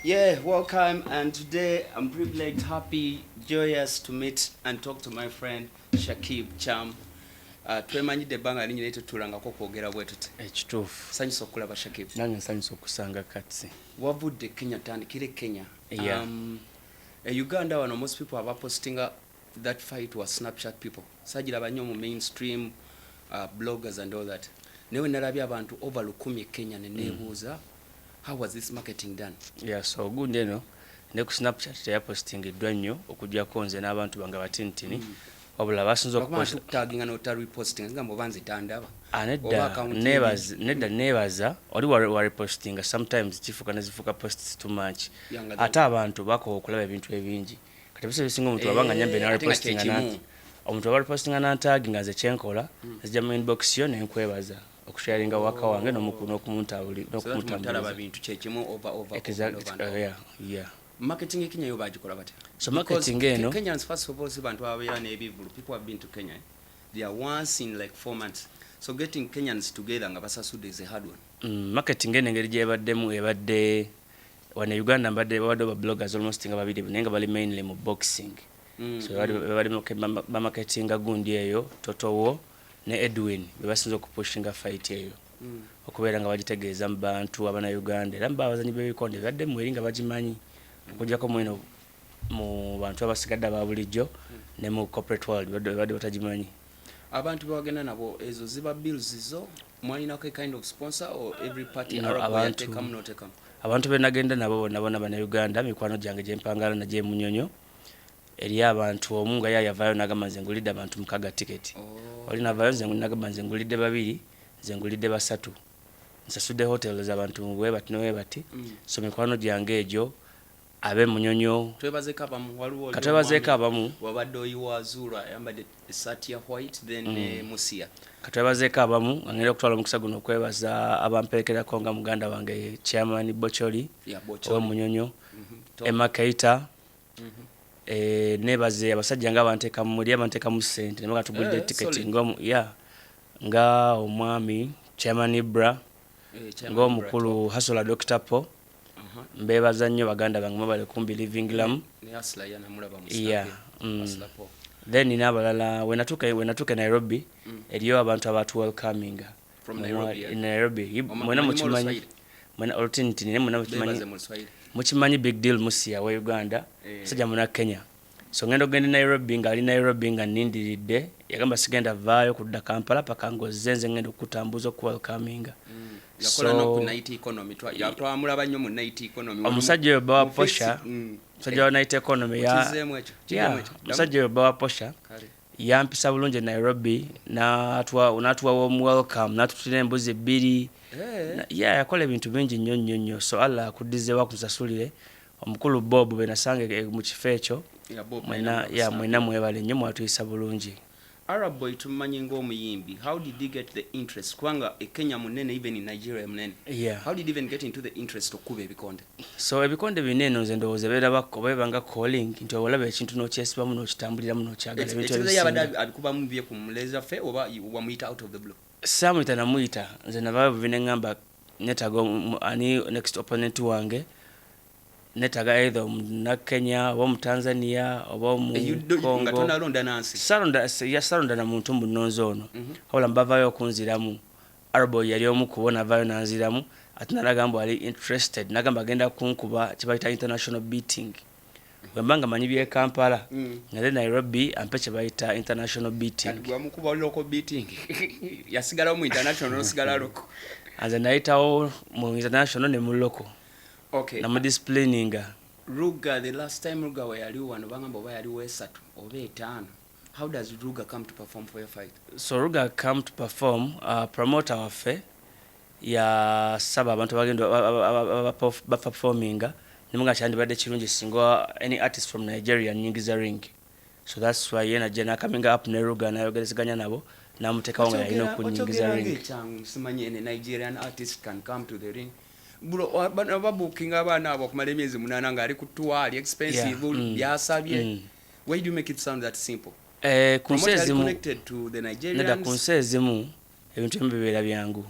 Yeah, welcome. And today I'm privileged, happy, joyous to meet and talk to my friend Shakib Cham. Twemanyidde ebbanga lingi naye tetulangako kwogera bwe tuti. Ekituufu. Sanyusa okulaba Shakib. Nange nsanyusa okusanga Katsi. Wavudde Kenya, tandikire Kenya. Yeah. Uganda wano most people are posting that fight was Snapchat people. Sajiraba nnyo mu mainstream bloggers and all that. Newe nalabye abantu over 100 Kenya ne neebuuza. How was this marketing done? Yeah, so good eno ne ku Snapchat ya posting eddwa nnyo okujjako nze n'abantu banga batintini. Wabula basinza okuposta tagging no reposting nga mbanze tandaba. Nedda nebaza oli wa reposting sometimes kifuka nezifuka posts too much. Ate abantu bako okulaba ebintu ebingi. Kati bise bisinga omuntu abanga nyambe na reposting anati. Omuntu aba reposting anatagging nze kyenkola zijja mu inbox yo nenkwebaza. Okusharinga waka wange n'okumuntabuli n'okumutambula bintu kyekimu over yeah. Marketing Kenya yo bagikola batya? So marketing eno Kenyans first of all abantu ababeera n'ebivulu, people have been to Kenya, they are once in like 4 months, so getting Kenyans together nga basasudde is a hard one. Marketing eno engeri gyebaddemu ebadde wane Uganda mbadde babadde bloggers almost nga babiri naye nga bali mainly mu boxing. So bali mu marketing gundi eyo Totowo ne Edwin bebasinza okupushinga fight eyo okubeera nga bagitegeeza mu bantu abana Uganda era mbabazanyi b'ebikonde badde mu eringa bagimanyi okujjako mwino mu bantu abasigadde aba bulijjo ne mu corporate world badde batagimanyi. Abantu bagenda nabo ezo ziba bills zo mwalinako kind of sponsor or every party abantu benagenda nabo bonna bana Uganda mikwano gyange gyempangala na gyemunyonyo eri abantu omu nga yayavayo n'agamba nze ngulidde abantu mukaga ticket. Oli navayo nze n'agamba nze ngulidde babiri nze ngulidde basatu nsasudde hotels abantu bwe bati ne bati so mikwano gyange egyo abe munyonyo twebazeeko abamu waliwo katwebazeeko abamu wabadde oyiwaazula ayambadde essati ya white then musia katwebazeeko abamu angenda okutwala omukisa guno okwebaza abamperekerako nga muganda wange chairman Bocholi ow'Emunyonyo Emma Keita nebaze abasajja nga abanteeka mu ssente ne bagatugulidde tiketi nga omwami chairman Ibra ng'omukulu Hasola Dr. Po mbebaza nnyo baganda bange mubale kumbi living lam then n'abalala wenatuuke Nairobi eriyo abantu abatu welcoming Nairobi mwena mukimanyi mwena olutintini ne mwena mukimanyi big deal musia wa Uganda sajja muna Kenya so ngendo gende Nairobi nga ali Nairobi nga nindiridde yagamba sigenda vaayo kudda Kampala paka ngozenze ngendo kutambuza ku welcoming yakola no ku night economy yatwamulaba nnyo mu night economy omusajja oyo bawa posha omusajja wa night economy omusajja oyo bawa posha yampisa bulungi Nairobi n'atuwa welcome n'atutira embuzi ebbiri yakola ebintu bingi nnyo so Allah akuddizeewo akusasulire omukulu Bob benasange mu kifo ekyo mwena mwebale nnyo mwatuyisa bulungi. Arab Boy tumanyi ng'omuyimbi, how did he get the interest? Kwanga Kenya munene, even in Nigeria munene. Yeah. How did he even get into the interest okuba ebikonde? So ebikonde binene nze ndowooza bebanga calling nti olaba ekintu n'okyesibamu n'okitambuliramu n'okyagala ebintu ebisinga. Abikubamu bye ku muleza ffe oba wamuyita out of the blue? Samuyita namuyita nze navaayo bubine ngamba netaga ani next opponent wange netaga either na Kenya oba mu Tanzania oba mu Congo tonalonda nansi salonda na muntu munonzo ono wabula mbavayo okunziramu Arboy yali omu kubona avayo nanziramu ate nalagamba ali interested nagamba agenda kunkuba kibayita international beating wembanga manyi bye Kampala ngale Nairobi ampe kibayita international beating gwamukuba local beating yasigala mu international osigala local anze nayitawo mu international ne mu local. Okay. Na disciplining. Ruga, the last time Ruga were yali wano bangamba oba yali wesatu oba etaano. How does Ruga come to perform for your fight? So Ruga come to perform promoter waffe ya saba abantu bagenda performing nimunga kyandibadde kirungi singa any artist from Nigeria nyingiza ring. So that's why yena jena coming up ne Ruga nayogerezeganya nabo namutekawo nga yalina okunyingiza ring. Simanyi any Nigerian artist can come to the ring. Bro booking abana abo kumala emyezi 8 nga ali kutuwali expensive byasabye. Why do you make it sound that simple? Kunsezimu connected to the Nigerians. Neda kunsezimu ebintu mbibeera byangu.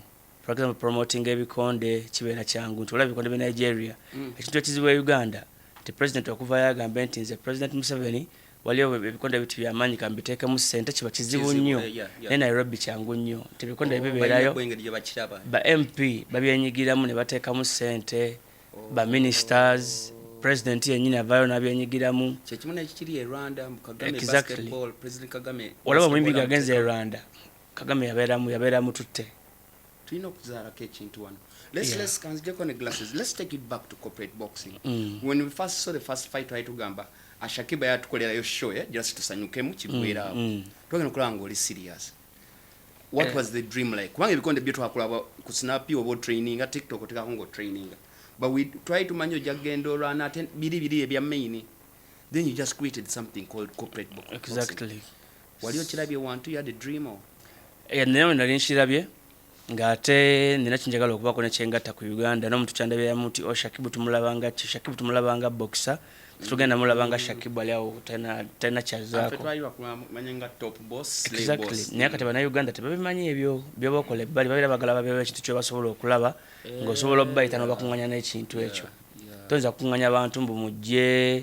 for example promoting ebikonde kibeera kyangu nti olaba ebikonde bya Nigeria ekintu ekizibu e Uganda nti president okuvayo agambe nti nze President Museveni waliwo ebikonde bitu byamaanyi kambiteekemu ssente kiba kizibu nnyo naye Nairobi kyangu nnyo nti ebikonde bibeerayo ba MP babyenyigiramu ne bateekamu ssente ba ministers president yennyini avaayo n'abyenyigiramu kyekimu nekikiri e Rwanda mu Kagame Exactly. basketball President Kagame olaba omuyimbi gagenze e Rwanda Kagame yabeeramu tutte tulina okuzaalako ekintu wano let's kanzijeko ne glasses let's take it back to corporate boxing when we first saw the first fight twali tugamba Ashakiba yatukolerayo show just tusanyukemu kigwerawo twagenda okulaba ng'oli serious what was the dream like kubanga ebikonde bye twakulaba ku snapi oba training TikTok otekako ngo training but we try to manyo jagenda olwana ate biri ebya main then you just created something called corporate boxing. Exactly. Waliyo kirabye wantu you had a dream or naye nali nshirabye ng'ate nina kinjagala okubaako nekyengatta ku Uganda n'omuntu kyandabiramu nti Shakibu tumulabanga ki Shakibu tumulabanga boxer tugenda mulabanga Shakibu ali awo tena kyazaako exactly naye kati bana Uganda tebabimanyi ebyo byobakola ebbali babira bagala babeewa ekintu kyebasobola okulaba ng'osobola obbayita n'obakuŋŋanya n'ekintu ekyo toyinza kukuŋŋanya abantu mbu mujje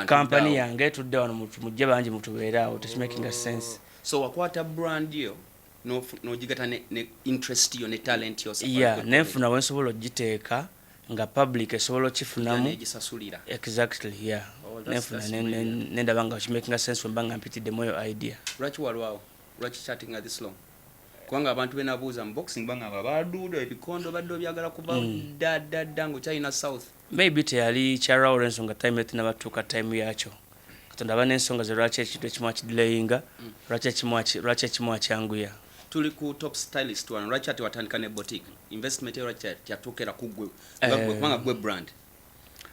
kampani yange tudde wano mujje bangi mutubeere awo tekimaking sense so wakwata brand yo n'ogigata ne interest yo ne talent yo nenfuna wensobola ogiteeka nga public esobola okifunamu exactly nenfuna nendaba nga kimaking sense wemba nga mpitiddemu eyo idea lwaki walwawo lwaki chatting this long kubanga abantu benabuuza mu boxing bangamba baduudo ebikondo badde obyagala kuba ddadda ng'okyalina south maybe teyali kyalwawo olw'ensonga time etinabatuuka time yakyo katonda aba n'ensonga ze lwaki ekintu ekimu akidelayinga lwaki ekimu akyanguya tuli ku top stylist wano lwaki ati watandika ne boutique investment lwaki kyatuukera ku gwe kubanga gwe brand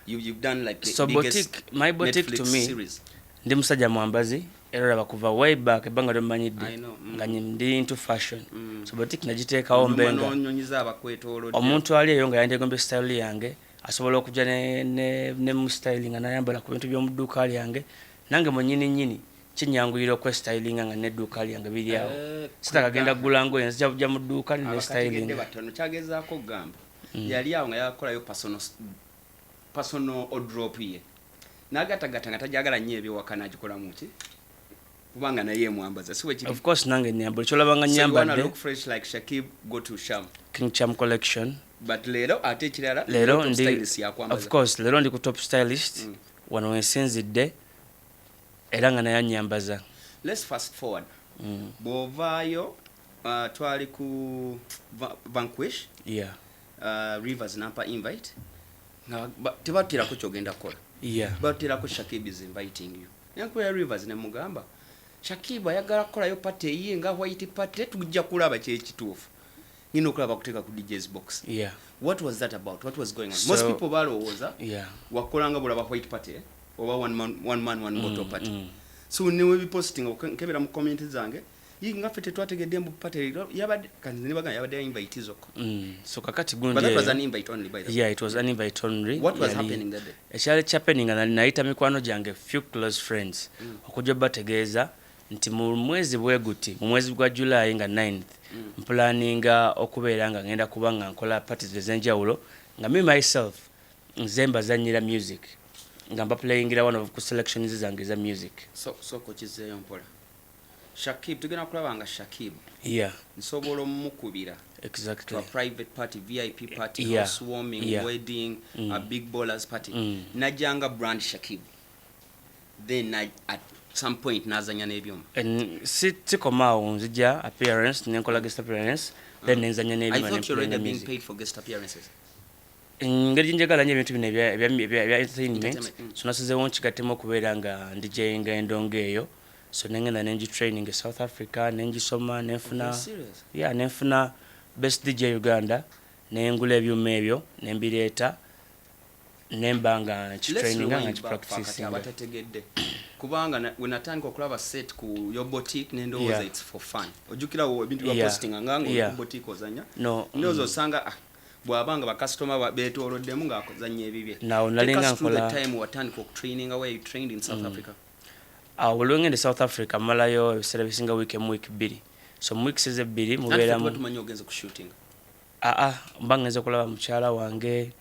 you've done like the so biggest my boutique Netflix to me series. Ndi musajja mwambazi era olaba kuva way back ebbanga lyomanyidde nga ndi into fashion so boutique nagiteekawo mbenga omuntu ali eyo nga yandegombye style yange asobola okujja ne mu styling nga nayambala ku bintu by'omu dduuka lyange nange mwennyini kinyanguyira okwestylinga nga n'edduuka lyange biri awo sitakagenda kugula ngoye nzija kujja mu dduuka ne styling kyagezaako gamba yali awo nga yakolayo personal drop ye n'agatagata nga tajagala nnyo ebyewaka n'agikolamu ki kubanga naye mwambaza siwe kiri of course nange nyambala kyolabanga nyambadde look fresh like Shakib go to Sham King Cham collection but lero ate kirala lero ndi of course lero ndi ku top stylist wano wensinzidde era nga naye nyambaza let's fast forward bovaayo twali ku Vanquish Rivers Nampa invite nga tebatirako kyogenda kola batirako Shakib is inviting you yankuya Rivers ne mugamba Shakib ayagala kolayo party ye nga white party tujja kulaba kyekituufu ngino kulaba kuteeka ku DJ's box what was that about what was going on most people balowooza wakolanga bulaba white party oba one man one bottle party so newe biposting okebera mu comment zange yinga fete twategedde mbu party yabadde kanzini baga yabadde invite zoko so kakati gundi but that was an invite only by the way it was an invite only what was happening that day ekyali happening nga naita mikwano jange few close friends okujja bategeeza nti mu mwezi bweguti mu mwezi gwa July nga 9th planninga okubeera nga ngenda kubanga nkola parties ezenjawulo nga me myself nzemba zanyira music nga mba playingira one of ku selections zange za music so kochizeyo mpola Shakib tugena kulaba nga Shakib nsobola mukubira exactly a private party VIP party housewarming wedding a big ballers party najanga brand Shakib then at some point nazanya nebyoma sikomaawo nzija appearance nenkola guest appearance then nenzanya nebyoma I thought you already been paid for guest appearances ngeri njagala nnyo ebintu bino ebya entertainment so nasizeewo nkigattemu okubeera nga ndijayinga endongo eyo so nengenda nenji training e South Africa nenjisoma nenfuna best DJ Uganda nengula ebyuma ebyo nembireeta nembanga nkitraininga nga nkipractice abatategedde kubanga wenatandika okulaba set ku your boutique nendowooza it's for fun ojjukirawo ebintu bya posting nganga boutique ozanya ndowooza osanga bwabanga bakasitoma beetooloddemu ng'azanya ebibye nalinga nkola time watandika okutraining where you trained in South Africa olwengende South Africa malayo ebiseera bisinga week emu week bbiri so mu weeks ezebbiri mubeeramu tumanyi ogenze ku shooting mba ngenze kulaba mukyala wange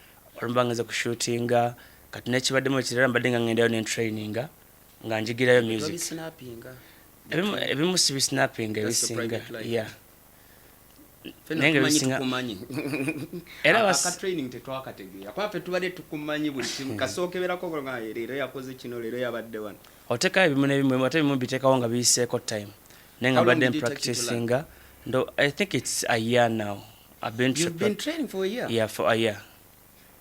olumba ngenze kushootinga kati nekibaddemu ekirala mbadde nga ngendayo nentraininga nga njigirayo music ebimu sibisnapping ebisinga naye nga era training tetwakategeera kwafe tubadde tukumanyi buli kimu kasookeberako nga leero yakoze kino leero yabadde wano otekayo ebimu nebimu ate ebimu biteekawo nga biyiseeko time naye nga mbadde practicinga I think it's a year now. You've been training for a year? Yeah, for a year.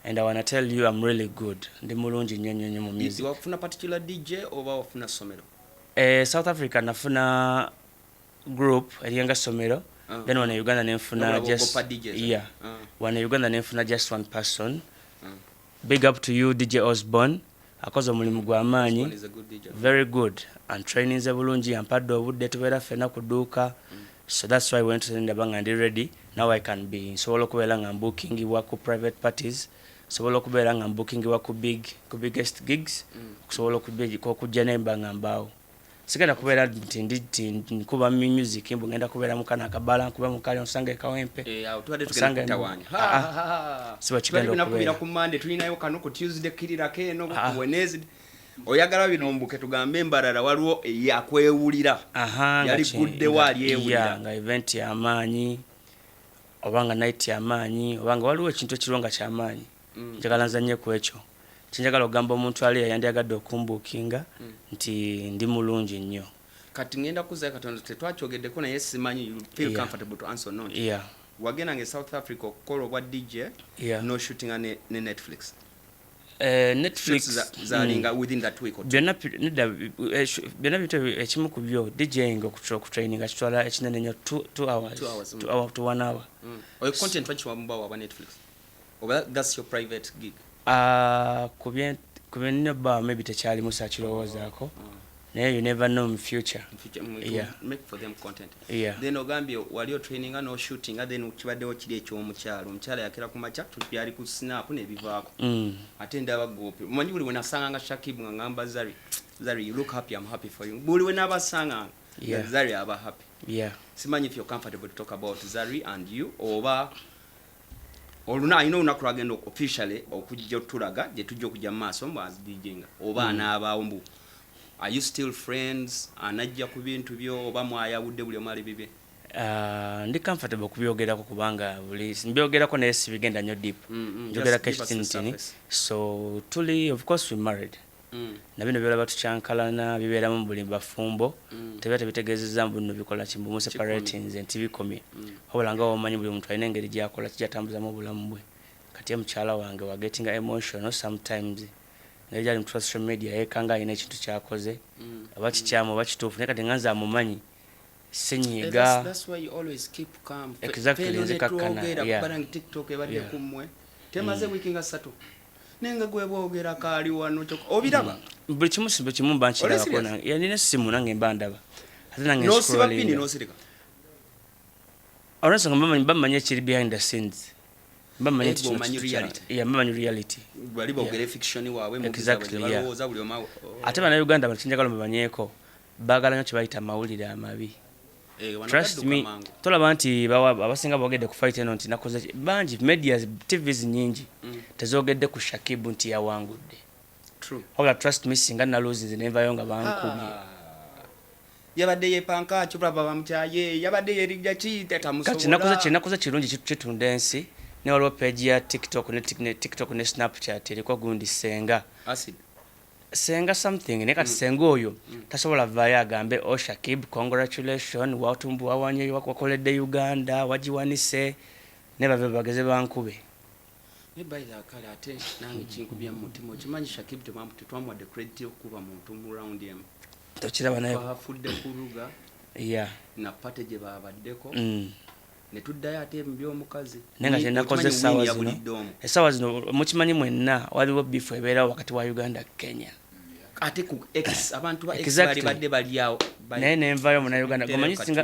And I want to tell you I'm really good. Ndi mulungi nnyo mu music. Wafuna particular DJ oba wafuna somero? South Africa nafuna group eriyenga somero. Then wana Uganda nenfuna just wana Uganda nenfuna just one person. Big up to you DJ Osborne. Akoze omulimu gw'amaanyi. Very good. And training ze bulungi ampadde obudde tubeera ffenna kuduuka. So that's why I went to the bang and ready. Now I can be so okubeera nga booking work private parties. So okubeera nga booking work biggest gigs. So okujja nemba nga mbaawo. Sigenda kubeera nti nkuba music mbu ngenda kubeera mukana akabala nkuba mukali onsange kawempe. Tubadde tugenda kutawanya. Siba kigenda okubeera ku Monday tulinayo kano ku Tuesday kirira keno ku Wednesday. Oyagala bino mbuke tugambe embalala waliwo yakwewulira yali gudde wali ewulira nga event y'amaanyi obanga night y'amaanyi obanga waliwo ekintu ekironga ky'amaanyi njagala nzanye ku ekyo kinjagala ogamba omuntu ali yandiyagadde okumbuukinga nti ndi mulungi nnyo kati ngenda kuzayo Katonda tetwakyogeddeko naye simanyi you feel comfortable to answer not wagenda nge South Africa okukola obwa DJ no shooting ne Netflix Netflix zalinga within that week or two. Byonna bitu ekimu ku byo DJing okutraininga kitwala ekinene nnyo 2 hours to 1 hour. Oyo content wachi wamba wa Netflix? Or that's your private gig? Kubye ba maybe tekyali musa kirowoozaako. Naye you never know in future. Make for them content. Then ogambye waliyo training no shooting then kibaddewo kiri ekyomukyalo omukyala yakera ku macha tuyali ku snap nebivaako ate ndaba gope omanyi buli wenasanga nga Shakib nga ngamba Zari you look happy I'm happy for you buli wenabasanga Zari aba happy simanyi if you're comfortable to talk about Zari and you oba oluna unakulagenda officially okujja tulaga je tujja okujja maaso as DJinga oba naabaawo mbu are you still friends anajja ku bintu byo oba mwayawudde buli omali bibe ndi comfortable kubyogerako kubanga buli mbyogerako naye sibigenda nnyo deep njogera kestintini so tuli of course we married na bino byolaba tukyankalana bibeeramu buli bafumbo tebera tebitegeezezza mbu nno bikola kimbu mu separating nti bikomye wabula nga omanyi buli muntu alina engeri gyakola kijatambuzamu obulamu bwe kati mukyala wange wa getting emotional sometimes nejali mu social media yekanga ine ekintu kyakoze abakikyamu bakituufu naye kati nganza amumanyi senyiga that's why you always keep calm exactly nzikakkana kubanga TikTok ebadde kumwe temaze wiki nga 3 nenga gwe boogera kaali wano obiraba buli kimu simbe kimu mbanchira kona yanine simu nange mbandaba ate nange no sibapini no sirika oranso ngamba mbamanye kiri behind the scenes mbamanye reality bali boogera fiction wawe mu balowooza buli omawo ate bana Uganda bakinjagala mbanyeko bagala nyo kibayita mawulire amabi trust me tolaba nti abasinga boogedde ku fight eno nti nakoze banji media TVs nyingi tezogedde ku Shakibu nti yawangudde true hola trust me singa na lose never yonga bankubye yabadde yepanka chubaba bamchaye yabadde yerijja chite tamusobola kati nakoze kirungi kitunda ensi ne waliwo page ya TikTok ne Snapchat eriko gundi senga acid senga something ne kati senga oyo tasobola vaya agambe Shakib congratulations watumbu wawanye wakoledde Uganda wajiwanise ne bave bageze bankube ne baida kala ate nange kinkubya mu mutima kimanyi Shakib twamwa the credit okuba muntu mu round em tokiraba naye bafudde kuruga na pate gye babaddeko ne tuddayo ate mbyomukazi nenga kyenakoze esawa zino mukimanyi mwenna waliwo bifu ebeerawo wakati wa Uganda Kenya ate ku X abantu ba X bali badde baliawo naye nenvayo muna Uganda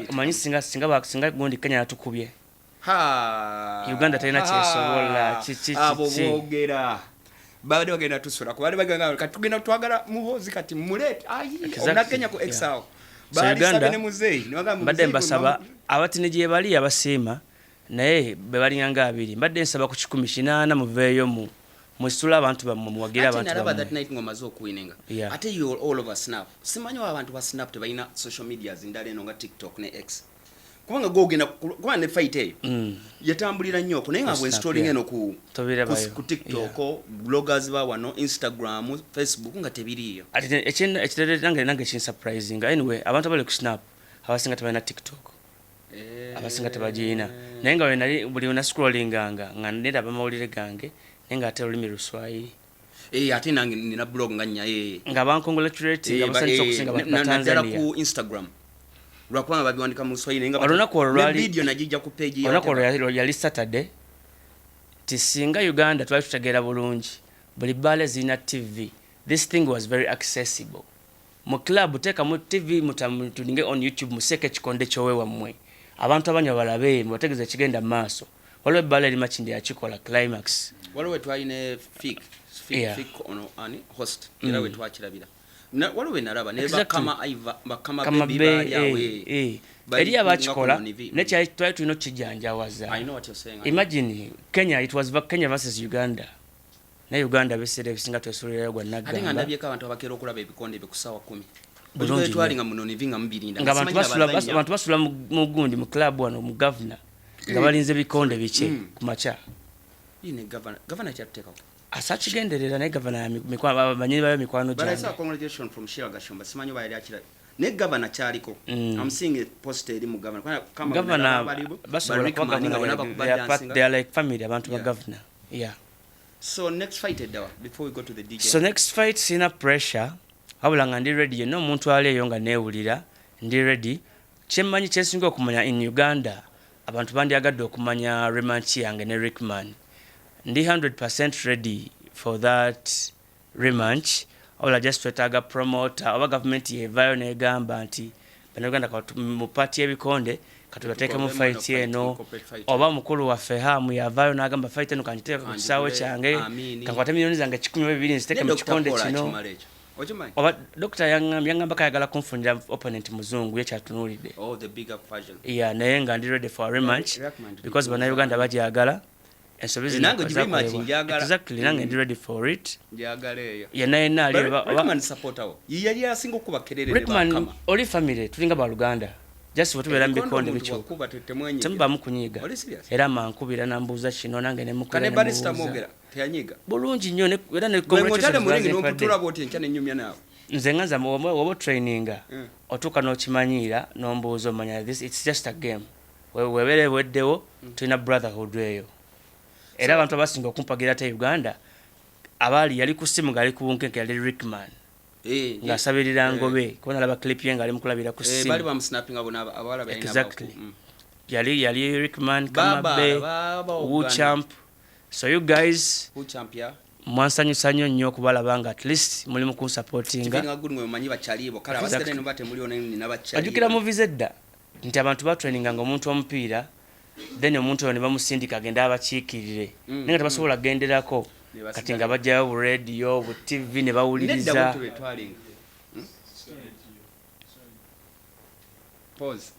omanyi singa gundi Kenya natukubye Uganda tayina kyesobola abo boogera bade bagenda tusula ku bade baganga kati tugenda twagala muhozi kati mulete ona Kenya ku X awo bali sabene muzeyi bade mbasaba abati neje bali abasiima naye be balinganga abiri mbadde nsaba ku 180 muveeyo musitula abantu bammwe muwagira abantu bammwe that night ngomaze okuwininga Yeah. ate you all over snap simanyi abantu ba snap tebalina social media zindala eno nga TikTok ne X kubanga gogenda kuba ne fight eyo yatambulira nnyo naye nga bwe installing eno ku TikTok bloggers ba wano Instagram Facebook nga tebiriyo ate ekirere nange kin surprising anyway abantu abali ku snap abasinga tebalina TikTok abasinga tebagirina naye nga wenali buli una scrollinganga nga ndaba amawulire gange naye nga ate olulimi Luswayiri ate nange nina blog nga nnyaye nga bancongratulating abasanyusa okusinga naddala ku Instagram lwakubanga babiwandika mu Luswayiri nga video najijja ku page olunaku olwo yali Saturday tisinga Uganda twali tutegeera bulungi buli baale zina TV. This thing was very accessible. Mu club teka mu TV mutamutuninge on YouTube museke kikonde kyowewa mmwe abantu abanya balabe mbategeze kigenda maaso waliwo ebbala erima kindi yakikola Climax waliwo twayine fik ono ani host era we twakirabira waliwo nalaba ne bakama baby bali awe eri abakikola nekyali twali tulina okukijanjawaza. Imagine Kenya, it was Kenya versus Uganda na Uganda besere bisinga twesulirayo gwa nagamba ate nga ndabyeko abantu abakera okulaba ebikonde bikusawa 10 bulungi twalinga muno nivinga mubirinda nga abantu basula mu gundi mu club wano mu governor nga balinze bikonde biche ku macha ine governor chateka asachigenderera ne governor mikwano banyiri bayo mikwano jana but I saw congratulations from Shira Gashumba simanyi bayali akira ne governor chaliko I'm seeing a post eri mu governor kama governor basobola kwa governor they are like family abantu ba governor yeah. So next fight edawa before we go to the DJ. So next fight sina pressure habula nga ndi ready no muntu ali yonga neewulira ndi ready kyemmanyi kyesinga okumanya in Uganda abantu bandi agadde okumanya rematch yange ne Rickman ndi 100% ready for that rematch habula just twetaaga promoter oba government yevayo negamba nti Uganda kwa mu party ebikonde katubateke mu fight eno oba mukulu waffe hamu yavayo nagamba fight eno kanjiteeka ku kisawo kyange kankwata milioni zange 12 nziteke mu kikonde kino oba doctor yangamba kayagala kunfunira opponent muzungu yekyatunulidde the bigger version yeah naye nga ndi ready for a rematch because bana Uganda bajagala ensobizi exactly nange ndi ready for it njagaleyo yena ali Rickman supporter yali asinga okuba kerere Rickman oli family tulinga ba Uganda just wotubera mbikonde bicho tamba mukunyiga era mankubira nambuza kino nange ne mukule kane barista mogera teyanyiga bulungi nnyo ne era ne congratulations mulingi no putula boti enchane nyumya nawe nze nganza wobo traininga otuka no kimanyira nombuzo manya this it's just a game webere weddewo tuna brotherhood eyo era abantu abasinga okumpagira ta Uganda abali yali kusimu gali kubunkenke yali Rickman nga sabirira ngobe kona laba clip yenga ali mukulabira ku simu bali bam snapping abona abala bayina exactly yali Rickman kama be Wu Champ. So you guys Wu Champ ya mwansanyusa nnyo kubalabanga at least muli mu supportinga kinga good mwe manyi bachalibo kala basere no bate muli onene ni nabachali ajukira mu vizedda nti abantu ba traininga ngo omuntu omupiira then omuntu ono bamusindika agenda abakiikirire nenga tabasobola genderako kati nga bajja ku radio ku TV ne bawuliriza pause